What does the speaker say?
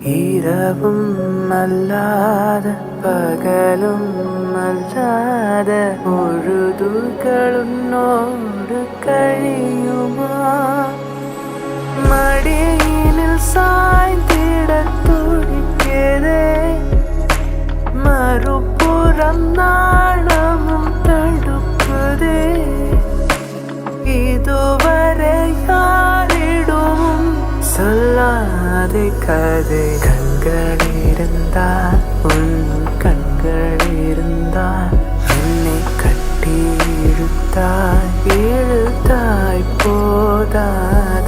இரவும் அல்லாத பகலும் அல்லாத பொழுதுகளுன்னோடு கழியுமா? மடியினில் சாய்ந்திட துடிக்கிறே, மறுபுறம் நாணமும் தடுக்குதே. இதுவரை யாரிடும் சொல்லாதே கதை. கண்கள் இருந்தால் உன் கண்கள் இருந்தால் என்னை கட்டி இழுத்தாய் போதாய்.